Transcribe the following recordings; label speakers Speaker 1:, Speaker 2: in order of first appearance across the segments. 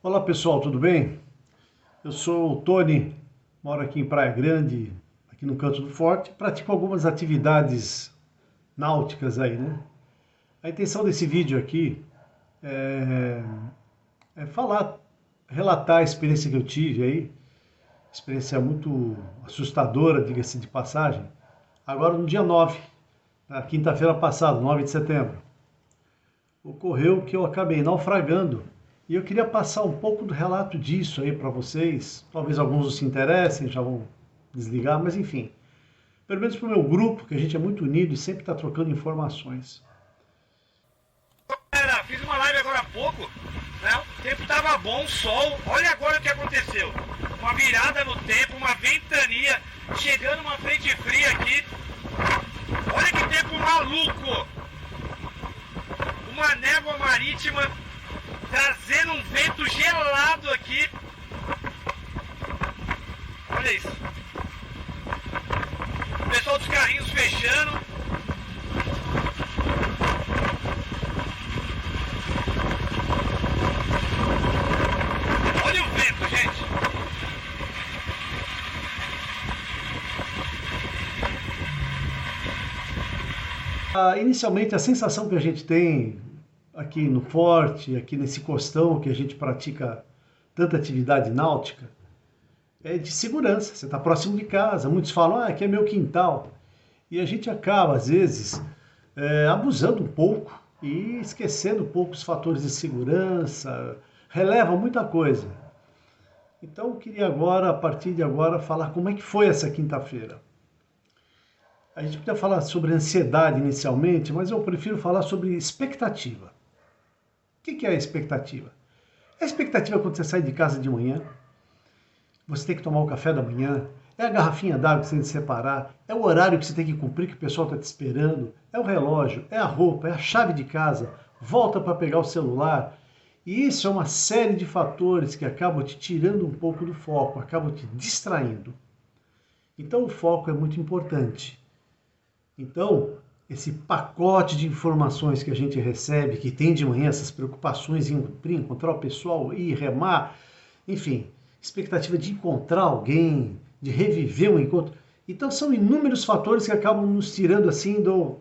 Speaker 1: Olá pessoal, tudo bem? Eu sou o Tony, moro aqui em Praia Grande, aqui no Canto do Forte, pratico algumas atividades náuticas aí, né? A intenção desse vídeo aqui é, relatar a experiência que eu tive aí, experiência muito assustadora, diga-se de passagem, agora no dia 9, na quinta-feira passada, 9 de setembro. Ocorreu que eu acabei naufragando e eu queria passar um pouco do relato disso aí para vocês. Talvez alguns não se interessem, já vão desligar, mas enfim. Pelo menos para o meu grupo, que a gente é muito unido e sempre está trocando informações.
Speaker 2: Galera, fiz uma live agora há pouco, né? O tempo tava bom, sol. Olha agora o que aconteceu. Uma virada no tempo, uma ventania, chegando uma frente fria aqui. Olha que tempo maluco. Uma névoa marítima trazendo um vento gelado aqui. Olha isso. O pessoal dos carrinhos fechando. Olha o vento, gente.
Speaker 1: Inicialmente, a sensação que a gente tem aqui no Forte, aqui nesse costão que a gente pratica tanta atividade náutica, é de segurança. Você está próximo de casa, muitos falam, aqui é meu quintal. E a gente acaba, às vezes, abusando um pouco e esquecendo um pouco os fatores de segurança, releva muita coisa. Então eu queria agora, a partir de agora, falar como é que foi essa quinta-feira. A gente podia falar sobre ansiedade inicialmente, mas eu prefiro falar sobre expectativa. O que é a expectativa? A expectativa é quando você sai de casa de manhã, você tem que tomar o café da manhã, é a garrafinha d'água que você tem que separar, é o horário que você tem que cumprir, que o pessoal está te esperando, é o relógio, é a roupa, é a chave de casa, volta para pegar o celular. E isso é uma série de fatores que acabam te tirando um pouco do foco, acabam te distraindo. Então o foco é muito importante. Então, esse pacote de informações que a gente recebe, que tem de manhã essas preocupações em encontrar o pessoal, ir remar, enfim, expectativa de encontrar alguém, de reviver um encontro. Então são inúmeros fatores que acabam nos tirando assim do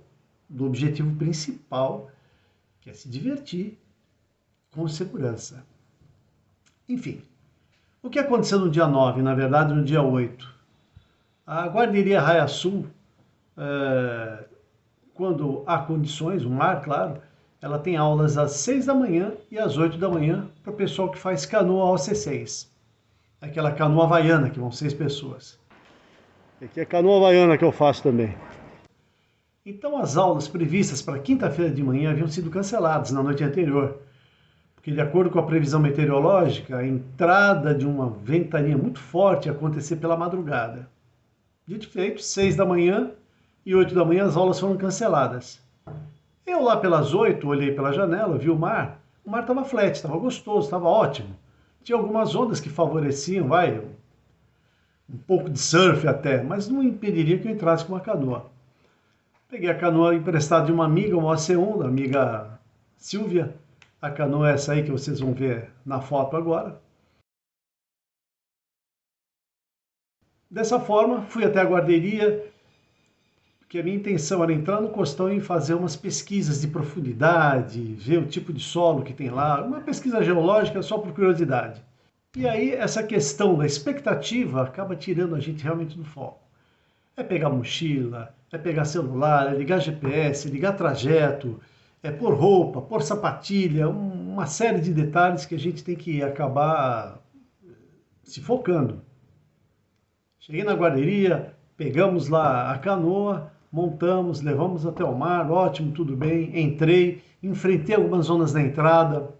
Speaker 1: objetivo principal, que é se divertir com segurança. Enfim, o que aconteceu no dia 9, na verdade no dia 8? A guarderia Raia Sul, quando há condições, o mar, claro, ela tem aulas às 6 da manhã e às 8 da manhã para o pessoal que faz canoa OC6. Aquela canoa havaiana, que vão 6 pessoas. Aqui é canoa havaiana que eu faço também. Então as aulas previstas para quinta-feira de manhã haviam sido canceladas na noite anterior, porque de acordo com a previsão meteorológica, a entrada de uma ventania muito forte ia acontecer pela madrugada. Dito e feito, 6 da manhã e 8 da manhã as aulas foram canceladas. Eu lá pelas 8, olhei pela janela, vi o mar estava flat, estava gostoso, estava ótimo. Tinha algumas ondas que favoreciam, um pouco de surf até, mas não impediria que eu entrasse com uma canoa. Peguei a canoa emprestada de uma amiga, uma OC1, da amiga Silvia. A canoa é essa aí que vocês vão ver na foto agora. Dessa forma, fui até a guarderia, porque a minha intenção era entrar no costão e fazer umas pesquisas de profundidade, ver o tipo de solo que tem lá, uma pesquisa geológica só por curiosidade. E aí essa questão da expectativa acaba tirando a gente realmente do foco. É pegar mochila, é pegar celular, é ligar GPS, ligar trajeto, é pôr roupa, pôr sapatilha, uma série de detalhes que a gente tem que acabar se focando. Cheguei na guarderia, pegamos lá a canoa, montamos, levamos até o mar, ótimo, tudo bem, entrei, enfrentei algumas zonas na entrada.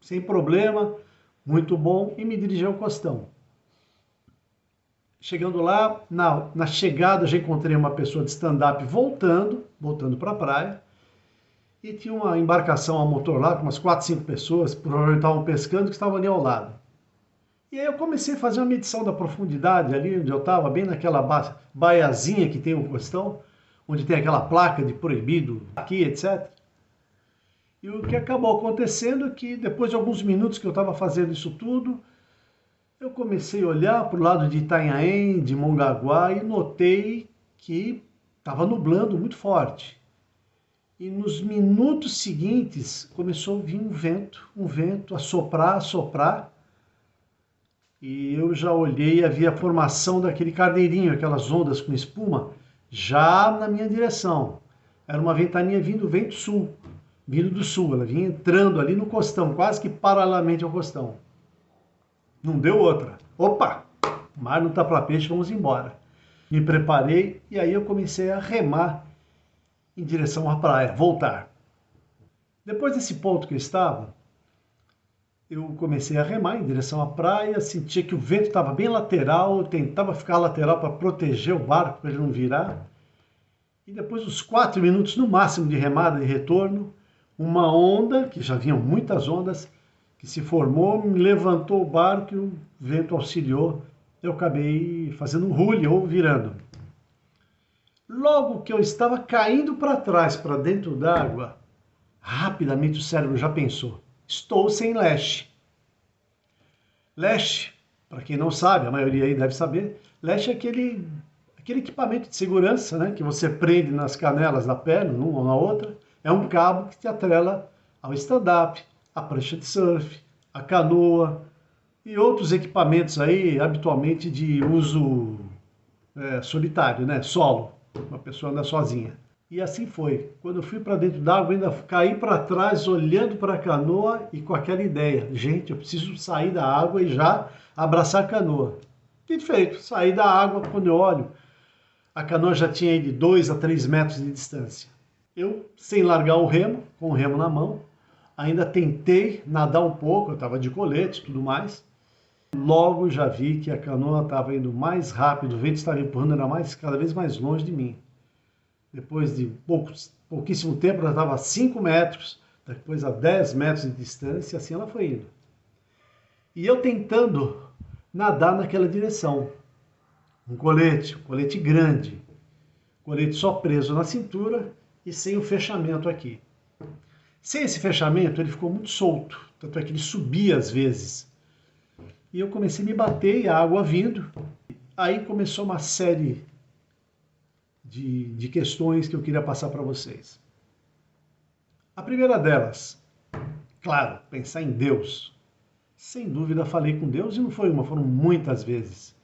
Speaker 1: sem problema, muito bom, e me dirigi ao costão. Chegando lá, na chegada já encontrei uma pessoa de stand-up voltando para a praia, e tinha uma embarcação a motor lá, com umas 4, 5 pessoas, provavelmente estavam pescando, que estavam ali ao lado. E aí eu comecei a fazer uma medição da profundidade ali onde eu estava, bem naquela baiazinha que tem o costão, onde tem aquela placa de proibido aqui, etc. E o que acabou acontecendo é que depois de alguns minutos que eu estava fazendo isso tudo, eu comecei a olhar para o lado de Itanhaém, de Mongaguá, e notei que estava nublando muito forte. E nos minutos seguintes começou a vir um vento, a soprar, e eu já olhei e havia a formação daquele carneirinho, aquelas ondas com espuma, já na minha direção. Era uma ventania vindo do sul, ela vinha entrando ali no costão, quase que paralelamente ao costão. Não deu outra. Opa, o mar não tá para peixe, vamos embora. Me preparei e aí eu comecei a remar em direção à praia, voltar. Depois desse ponto que eu estava, eu comecei a remar em direção à praia, sentia que o vento estava bem lateral, eu tentava ficar lateral para proteger o barco, para ele não virar. E depois dos 4 minutos no máximo de remada e retorno, uma onda, que já vinham muitas ondas, que se formou, me levantou o barco e o vento auxiliou. Eu acabei fazendo um rule ou virando. Logo que eu estava caindo para trás, para dentro d'água, rapidamente o cérebro já pensou: estou sem leste. Leste, para quem não sabe, a maioria aí deve saber, leste é aquele equipamento de segurança, né, que você prende nas canelas da perna, numa ou na outra. É um cabo que te atrela ao stand-up, a prancha de surf, a canoa e outros equipamentos aí habitualmente de uso solitário, né? Solo, uma pessoa anda sozinha. E assim foi. Quando eu fui para dentro d'água, ainda caí para trás olhando para a canoa e com aquela ideia: gente, eu preciso sair da água e já abraçar a canoa. E feito, saí da água. Quando eu olho, a canoa já tinha de 2 a 3 metros de distância. Eu, sem largar o remo, com o remo na mão, ainda tentei nadar um pouco, eu estava de colete e tudo mais. Logo já vi que a canoa estava indo mais rápido, o vento estava empurrando ela cada vez mais longe de mim. Depois de pouquíssimo tempo, ela estava a 5 metros, depois a 10 metros de distância, e assim ela foi indo. E eu tentando nadar naquela direção. Um colete grande, colete só preso na cintura e sem o fechamento aqui. Sem esse fechamento, ele ficou muito solto, tanto é que ele subia às vezes. E eu comecei a me bater e a água vindo. Aí começou uma série de questões que eu queria passar para vocês. A primeira delas, claro, pensar em Deus. Sem dúvida falei com Deus e não foi uma, foram muitas vezes.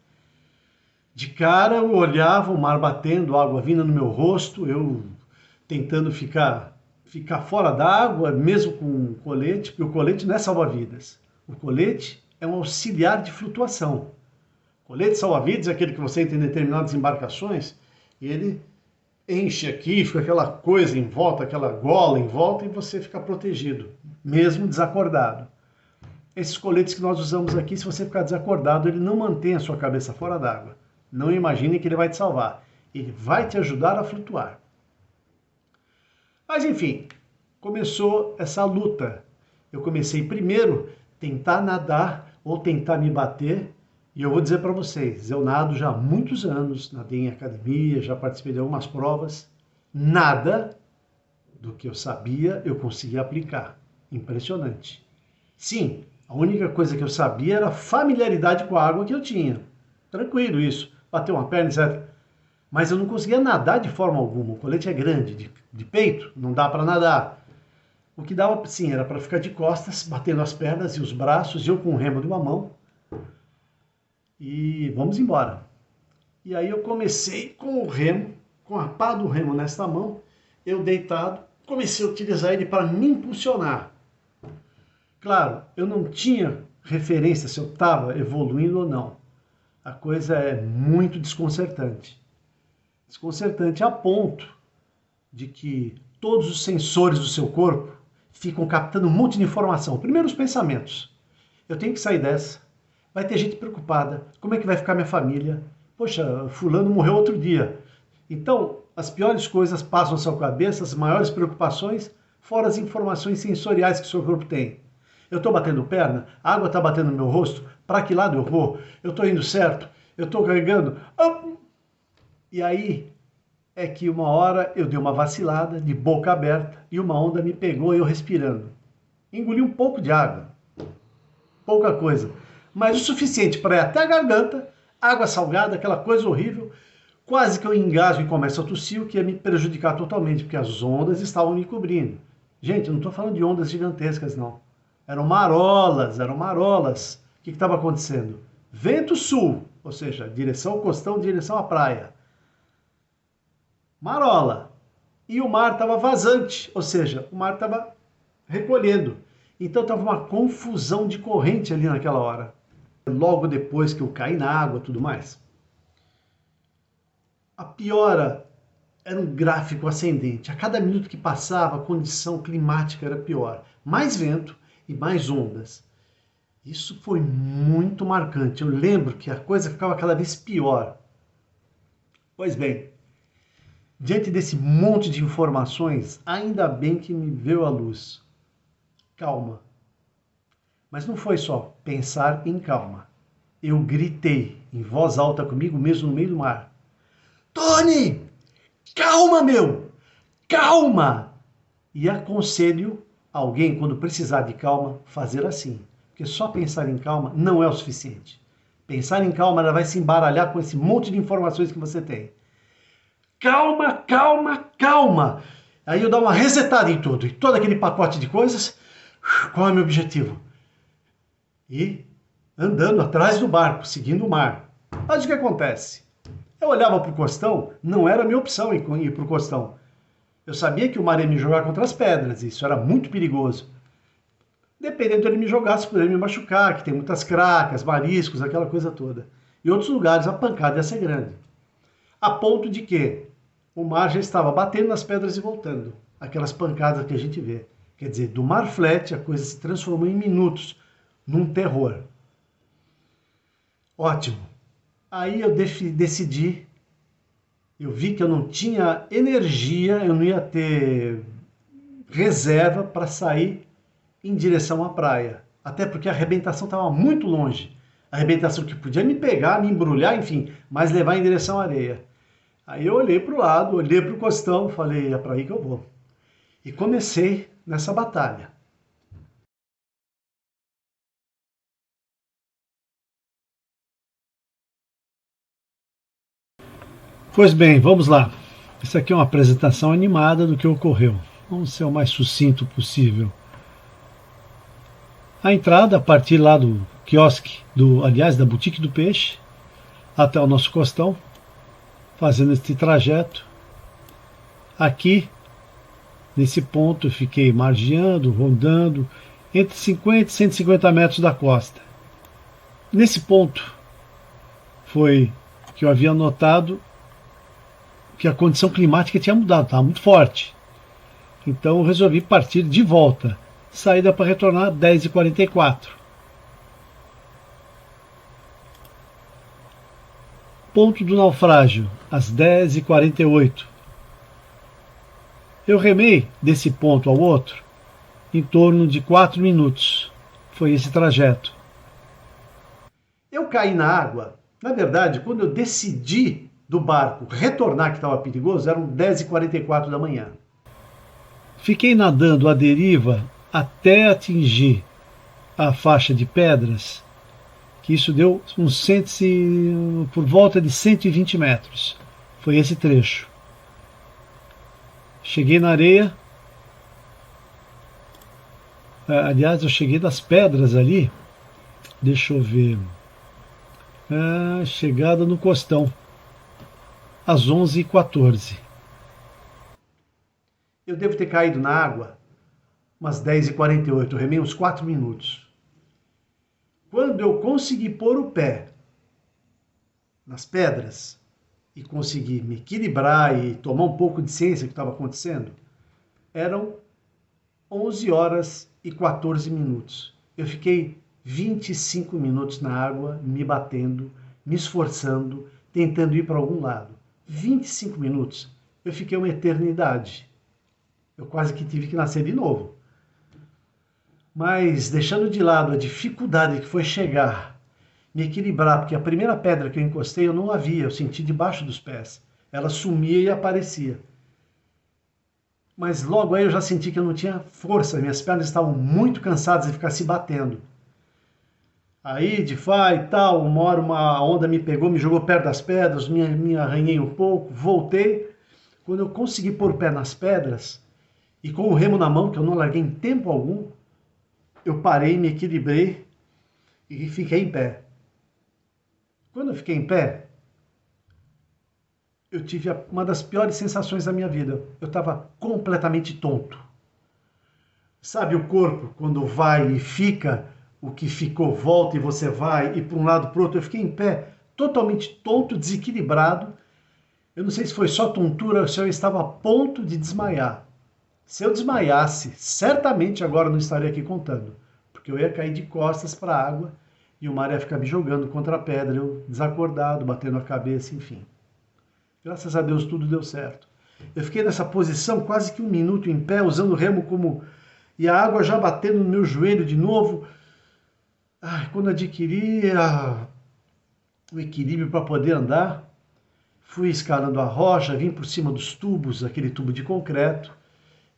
Speaker 1: De cara eu olhava o mar batendo, a água vindo no meu rosto, eu tentando ficar fora d'água, mesmo com um colete, porque o colete não é salva-vidas. O colete é um auxiliar de flutuação. O colete salva-vidas é aquele que você entra em determinadas embarcações e ele enche aqui, fica aquela coisa em volta, aquela gola em volta e você fica protegido, mesmo desacordado. Esses coletes que nós usamos aqui, se você ficar desacordado, ele não mantém a sua cabeça fora d'água. Não imagine que ele vai te salvar. Ele vai te ajudar a flutuar. Mas enfim, começou essa luta. Eu comecei primeiro tentar nadar ou tentar me bater. E eu vou dizer para vocês, eu nado já há muitos anos, nadei em academia, já participei de algumas provas. Nada do que eu sabia eu conseguia aplicar. Impressionante. Sim, a única coisa que eu sabia era a familiaridade com a água que eu tinha. Tranquilo isso, bater uma perna, etc. Mas eu não conseguia nadar de forma alguma. O colete é grande, de peito, não dá para nadar. O que dava, sim, era para ficar de costas, batendo as pernas e os braços, eu com o remo de uma mão. E vamos embora. E aí eu comecei com o remo, com a pá do remo nesta mão, eu deitado, comecei a utilizar ele para me impulsionar. Claro, eu não tinha referência se eu estava evoluindo ou não. A coisa é muito desconcertante. Desconcertante a ponto de que todos os sensores do seu corpo ficam captando um monte de informação. Primeiro os pensamentos. Eu tenho que sair dessa. Vai ter gente preocupada. Como é que vai ficar minha família? Poxa, fulano morreu outro dia. Então, as piores coisas passam na sua cabeça, as maiores preocupações, fora as informações sensoriais que o seu corpo tem. Eu estou batendo perna? A água está batendo no meu rosto? Para que lado eu vou? Eu estou indo certo? Eu estou carregando? E aí é que uma hora eu dei uma vacilada, de boca aberta, e uma onda me pegou e eu respirando. Engoli um pouco de água. Pouca coisa. Mas o suficiente para ir até a garganta, água salgada, aquela coisa horrível. Quase que eu engasgo e começo a tossir, o que ia me prejudicar totalmente, porque as ondas estavam me cobrindo. Gente, eu não estou falando de ondas gigantescas, não. Eram marolas, eram marolas. O que estava acontecendo? Vento sul, ou seja, direção ao costão, direção à praia. Marola. E o mar estava vazante, ou seja, o mar estava recolhendo. Então estava uma confusão de corrente ali naquela hora. Logo depois que eu caí na água e tudo mais. A piora era um gráfico ascendente. A cada minuto que passava, a condição climática era pior. Mais vento e mais ondas. Isso foi muito marcante. Eu lembro que a coisa ficava cada vez pior. Pois bem, diante desse monte de informações, ainda bem que me veio à luz. Calma. Mas não foi só pensar em calma. Eu gritei em voz alta comigo mesmo no meio do mar. Tony! Calma, meu! Calma! E aconselho alguém, quando precisar de calma, fazer assim. Porque só pensar em calma não é o suficiente. Pensar em calma, ela vai se embaralhar com esse monte de informações que você tem. Calma, calma, calma! Aí eu dou uma resetada em tudo, em todo aquele pacote de coisas. Qual é o meu objetivo? E andando atrás do barco, seguindo o mar. Mas o que acontece? Eu olhava para o costão, não era a minha opção ir para o costão. Eu sabia que o mar ia me jogar contra as pedras, e isso era muito perigoso. Dependendo de ele me jogasse, poderia me machucar, que tem muitas cracas, mariscos, aquela coisa toda. Em outros lugares a pancada ia ser grande. A ponto de que o mar já estava batendo nas pedras e voltando. Aquelas pancadas que a gente vê. Quer dizer, do mar flat a coisa se transformou em minutos, num terror. Ótimo. Aí eu decidi, eu vi que eu não tinha energia, eu não ia ter reserva para sair em direção à praia. Até porque a arrebentação estava muito longe. A arrebentação que podia me pegar, me embrulhar, enfim, mas levar em direção à areia. Aí eu olhei para o lado, olhei para o costão, falei, é para aí que eu vou. E comecei nessa batalha. Pois bem, vamos lá. Isso aqui é uma apresentação animada do que ocorreu. Vamos ser o mais sucinto possível. A entrada, a partir lá do quiosque, aliás, da Boutique do Peixe, até o nosso costão, fazendo este trajeto. Aqui, nesse ponto, eu fiquei margeando, rondando, entre 50 e 150 metros da costa. Nesse ponto, foi que eu havia notado que a condição climática tinha mudado, estava muito forte. Então eu resolvi partir de volta. Saída para retornar às 10h44. Ponto do naufrágio, às 10h48. Eu remei desse ponto ao outro em torno de 4 minutos. Foi esse trajeto. Eu caí na água. Na verdade, quando eu decidi do barco retornar, que estava perigoso, eram 10h44 da manhã. Fiquei nadando à deriva até atingir a faixa de pedras, que isso deu por volta de 120 metros. Foi esse trecho. Cheguei na areia. Aliás, eu cheguei das pedras ali. Deixa eu ver. Chegada no costão. Às 11h14. Eu devo ter caído na água umas 10h48, eu remei uns 4 minutos. Quando eu consegui pôr o pé nas pedras e consegui me equilibrar e tomar um pouco de ciência do que estava acontecendo, eram 11 horas e 14 minutos. Eu fiquei 25 minutos na água, me batendo, me esforçando, tentando ir para algum lado. 25 minutos. Eu fiquei uma eternidade. Eu quase que tive que nascer de novo. Mas deixando de lado a dificuldade que foi chegar, me equilibrar, porque a primeira pedra que eu encostei eu não a via, eu senti debaixo dos pés. Ela sumia e aparecia. Mas logo aí eu já senti que eu não tinha força, minhas pernas estavam muito cansadas de ficar se batendo. Aí, de fá e tal, uma hora uma onda me pegou, me jogou perto das pedras, me arranhei um pouco, voltei. Quando eu consegui pôr o pé nas pedras, e com o remo na mão, que eu não larguei em tempo algum, eu parei, me equilibrei e fiquei em pé. Quando eu fiquei em pé, eu tive uma das piores sensações da minha vida. Eu estava completamente tonto. Sabe o corpo, quando vai e fica, o que ficou volta e você vai e para um lado para o outro. Eu fiquei em pé, totalmente tonto, desequilibrado. Eu não sei se foi só tontura ou se eu estava a ponto de desmaiar. Se eu desmaiasse, certamente agora eu não estaria aqui contando, porque eu ia cair de costas para a água e o mar ia ficar me jogando contra a pedra, eu desacordado, batendo a cabeça, enfim. Graças a Deus tudo deu certo. Eu fiquei nessa posição quase que 1 minuto em pé, usando o remo como... E a água já batendo no meu joelho de novo. Quando adquiri o equilíbrio para poder andar, fui escalando a rocha, vim por cima dos tubos, aquele tubo de concreto,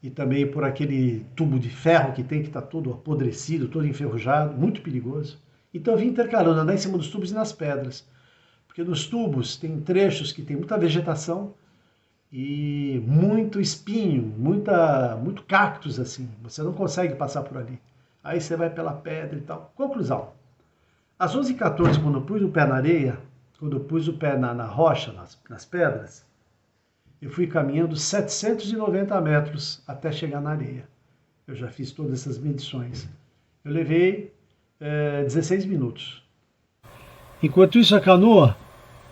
Speaker 1: e também por aquele tubo de ferro que tem, que está todo apodrecido, todo enferrujado, muito perigoso. Então eu vim intercalando, andar em cima dos tubos e nas pedras. Porque nos tubos tem trechos que tem muita vegetação e muito espinho, muito cactus assim. Você não consegue passar por ali. Aí você vai pela pedra e tal. Conclusão. Às 11h14, quando eu pus o pé na areia, quando eu pus o pé na rocha, nas pedras, eu fui caminhando 790 metros até chegar na areia. Eu já fiz todas essas medições. Eu levei 16 minutos. Enquanto isso, a canoa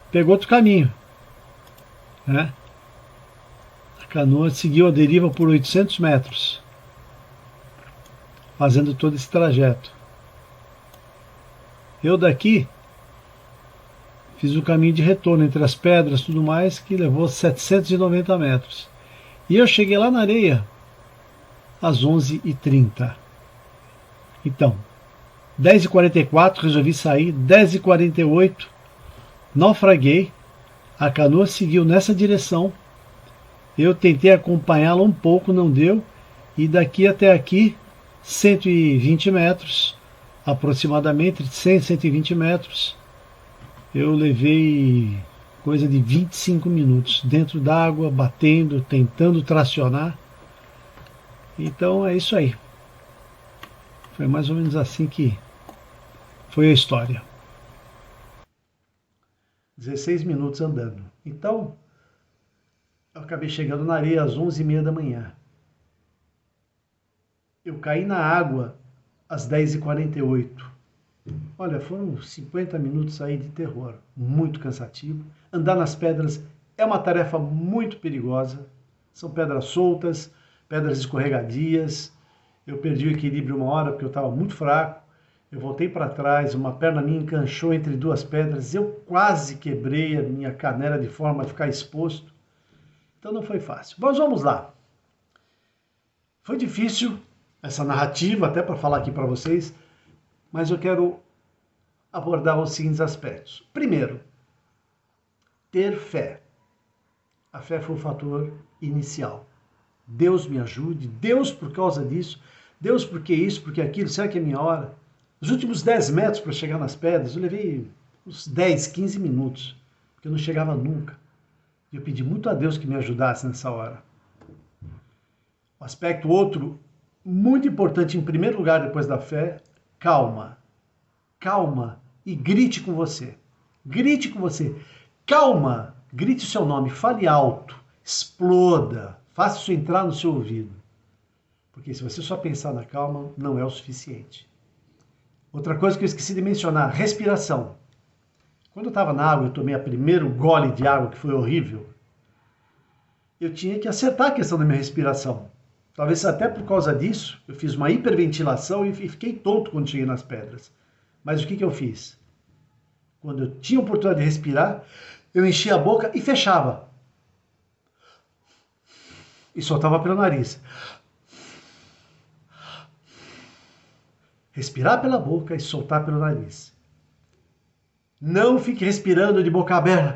Speaker 1: pegou outro caminho, né? A canoa seguiu a deriva por 800 metros, fazendo todo esse trajeto. Eu daqui fiz o caminho de retorno entre as pedras e tudo mais, que levou 790 metros. E eu cheguei lá na areia às 11h30. Então, 10h44 resolvi sair, 10h48 naufraguei, a canoa seguiu nessa direção, eu tentei acompanhá-la um pouco, não deu, e daqui até aqui, 120 metros, aproximadamente 100, 120 metros, eu levei coisa de 25 minutos dentro d'água, batendo, tentando tracionar. Então é isso aí. Foi mais ou menos assim que foi a história. 16 minutos andando. Então, eu acabei chegando na areia às 11h30 da manhã. Eu caí na água às 10h48. Olha, foram 50 minutos aí de terror, muito cansativo. Andar nas pedras é uma tarefa muito perigosa. São pedras soltas, pedras escorregadias. Eu perdi o equilíbrio uma hora porque eu estava muito fraco. Eu voltei para trás, uma perna minha enganchou entre duas pedras. Eu quase quebrei a minha canela de forma a ficar exposto. Então não foi fácil. Mas vamos lá. Foi difícil essa narrativa, até para falar aqui para vocês, mas eu quero abordar os seguintes aspectos. Primeiro, ter fé. A fé foi o fator inicial. Deus me ajude, Deus por causa disso, Deus porque isso, porque aquilo, será que é minha hora? Os últimos 10 metros para chegar nas pedras, eu levei uns 10, 15 minutos, porque eu não chegava nunca. Eu pedi muito a Deus que me ajudasse nessa hora. O aspecto outro, muito importante em primeiro lugar depois da fé, calma. Calma e grite com você. Grite com você. Calma, grite o seu nome, fale alto, exploda, faça isso entrar no seu ouvido. Porque se você só pensar na calma, não é o suficiente. Outra coisa que eu esqueci de mencionar, respiração. Quando eu estava na água, eu tomei o primeiro gole de água, que foi horrível. Eu tinha que acertar a questão da minha respiração. Talvez até por causa disso, eu fiz uma hiperventilação e fiquei tonto quando cheguei nas pedras. Mas o que eu fiz? Quando eu tinha a oportunidade de respirar, eu enchia a boca e fechava. E soltava pelo nariz. Respirar pela boca e soltar pelo nariz. Não fique respirando de boca aberta,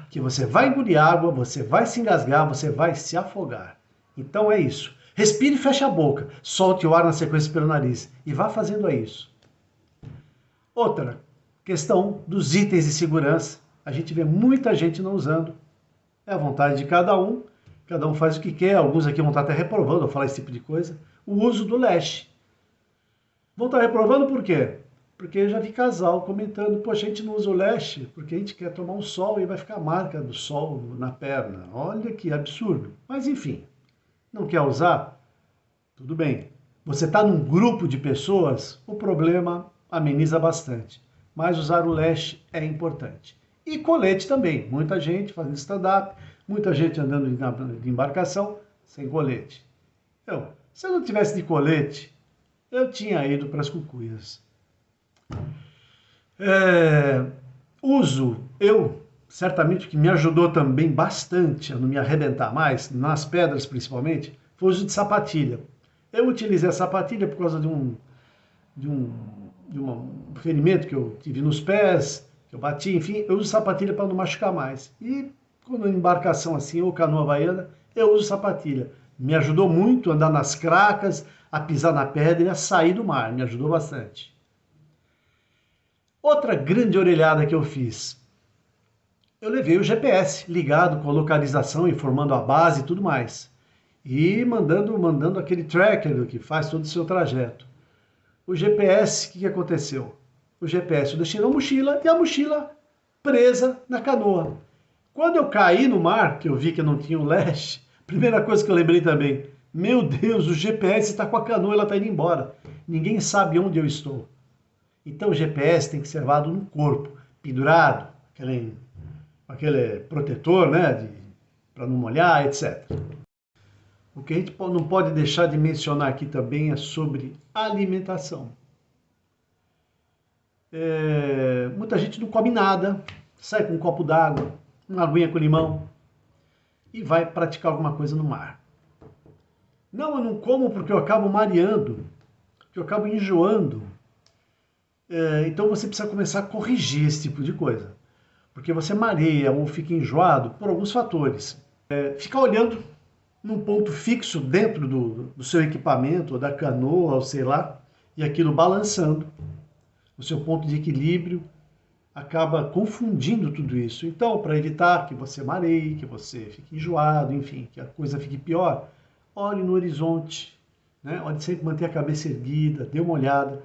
Speaker 1: que você vai engolir água, você vai se engasgar, você vai se afogar. Então é isso. Respire e feche a boca, solte o ar na sequência pelo nariz e vá fazendo isso. Outra questão dos itens de segurança. A gente vê muita gente não usando. É a vontade de cada um faz o que quer. Alguns aqui vão estar até reprovando ao falar esse tipo de coisa. O uso do leste. Vão estar reprovando por quê? Porque eu já vi casal comentando, poxa, a gente não usa o leste porque a gente quer tomar um sol e vai ficar a marca do sol na perna. Olha que absurdo. Mas enfim, não quer usar? Tudo bem. Você está num grupo de pessoas, o problema ameniza bastante. Mas usar o leste é importante. E colete também. Muita gente fazendo stand-up, muita gente andando de embarcação sem colete. Então, se eu não tivesse de colete, eu tinha ido para as cucuias. Certamente o que me ajudou também bastante a não me arrebentar mais, nas pedras principalmente, foi o uso de sapatilha. Eu utilizei a sapatilha por causa de um ferimento que eu tive nos pés, que eu bati, enfim, eu uso sapatilha para não machucar mais. E quando embarcação assim, ou canoa baiana, eu uso sapatilha. Me ajudou muito a andar nas cracas, a pisar na pedra e a sair do mar, me ajudou bastante. Outra grande orelhada que eu fiz, eu levei o GPS ligado com a localização, informando a base e tudo mais. E mandando aquele tracker que faz todo o seu trajeto. O GPS, o que aconteceu? O GPS eu deixei na mochila e a mochila presa na canoa. Quando eu caí no mar, que eu vi que eu não tinha o leste, primeira coisa que eu lembrei também, meu Deus, o GPS está com a canoa, ela está indo embora. Ninguém sabe onde eu estou. Então o GPS tem que ser levado no corpo, pendurado, aquele protetor, né, para não molhar, etc. O que a gente não pode deixar de mencionar aqui também é sobre alimentação. Muita gente não come nada, sai com um copo d'água, uma aguinha com limão e vai praticar alguma coisa no mar. Não, eu não como porque eu acabo mareando, porque eu acabo enjoando. Então você precisa começar a corrigir esse tipo de coisa. Porque você mareia ou fica enjoado por alguns fatores. Ficar olhando num ponto fixo dentro do seu equipamento, ou da canoa, ou sei lá, e aquilo balançando. O seu ponto de equilíbrio acaba confundindo tudo isso. Então, para evitar que você mareie, que você fique enjoado, enfim, que a coisa fique pior, olhe no horizonte, né? Olhe sempre manter a cabeça erguida, dê uma olhada.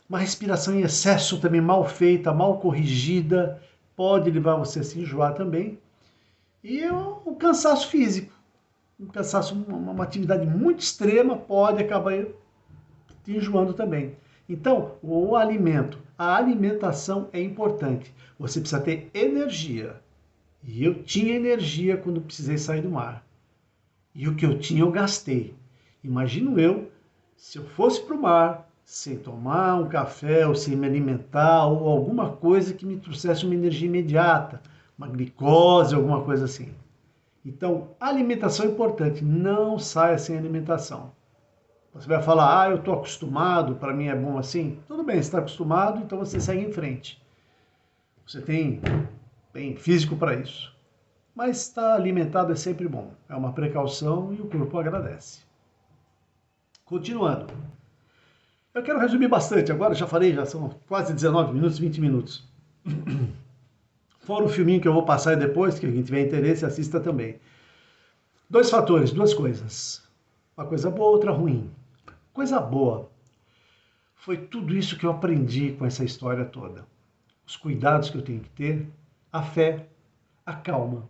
Speaker 1: Uma respiração em excesso também mal feita, mal corrigida, pode levar você a se enjoar também. E o cansaço físico. Um cansaço, uma atividade muito extrema pode acabar te enjoando também. Então, o alimento, a alimentação é importante. Você precisa ter energia. E eu tinha energia quando precisei sair do mar. E o que eu tinha eu gastei. Imagino eu, se eu fosse para o mar, sem tomar um café, ou sem me alimentar, ou alguma coisa que me trouxesse uma energia imediata, uma glicose, alguma coisa assim. Então, alimentação é importante, não saia sem alimentação. Você vai falar, eu estou acostumado, para mim é bom assim. Tudo bem, você está acostumado, então você segue em frente. Você tem físico para isso. Mas estar alimentado é sempre bom, é uma precaução e o corpo agradece. Continuando. Eu quero resumir bastante, agora já falei, já são quase 19 minutos, 20 minutos. Fora o filminho que eu vou passar depois, que quem tiver interesse assista também. 2 fatores, 2 coisas. Uma coisa boa, outra ruim. Coisa boa foi tudo isso que eu aprendi com essa história toda. Os cuidados que eu tenho que ter, a fé, a calma,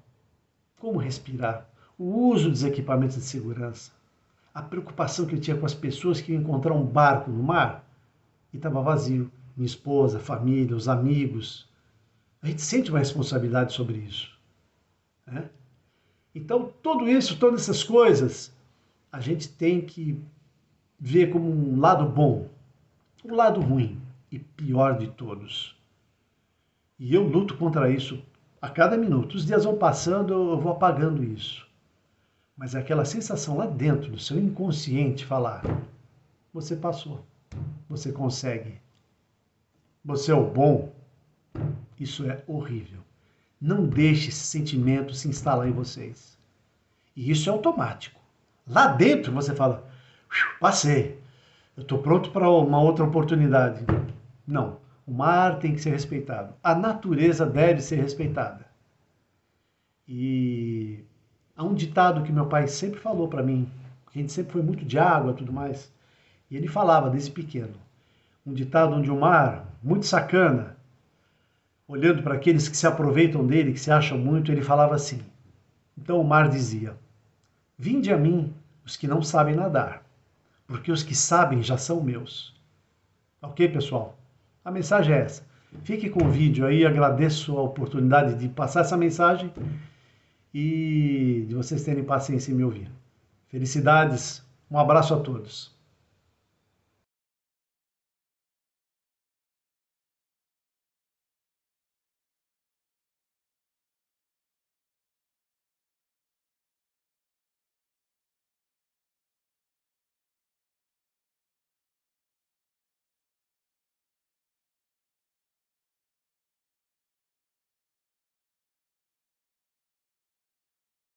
Speaker 1: como respirar, o uso dos equipamentos de segurança, a preocupação que eu tinha com as pessoas que iam encontrar um barco no mar e estava vazio. Minha esposa, família, os amigos. A gente sente uma responsabilidade sobre isso, né? Então, tudo isso, todas essas coisas, a gente tem que ver como um lado bom, um lado ruim e pior de todos. E eu luto contra isso a cada minuto. Os dias vão passando, eu vou apagando isso. Mas é aquela sensação lá dentro do seu inconsciente falar: você passou, você consegue, você é o bom. Isso é horrível. Não deixe esse sentimento se instalar em vocês. E isso é automático. Lá dentro você fala: passei, eu estou pronto para uma outra oportunidade. Não, o mar tem que ser respeitado. A natureza deve ser respeitada. E há um ditado que meu pai sempre falou para mim, a gente sempre foi muito de água e tudo mais, e ele falava desde pequeno. Um ditado onde o mar, muito sacana, olhando para aqueles que se aproveitam dele, que se acham muito, ele falava assim. Então o mar dizia: vinde a mim os que não sabem nadar, porque os que sabem já são meus. Ok, pessoal? A mensagem é essa. Fique com o vídeo aí, agradeço a oportunidade de passar essa mensagem e de vocês terem paciência em me ouvir. Felicidades, um abraço a todos.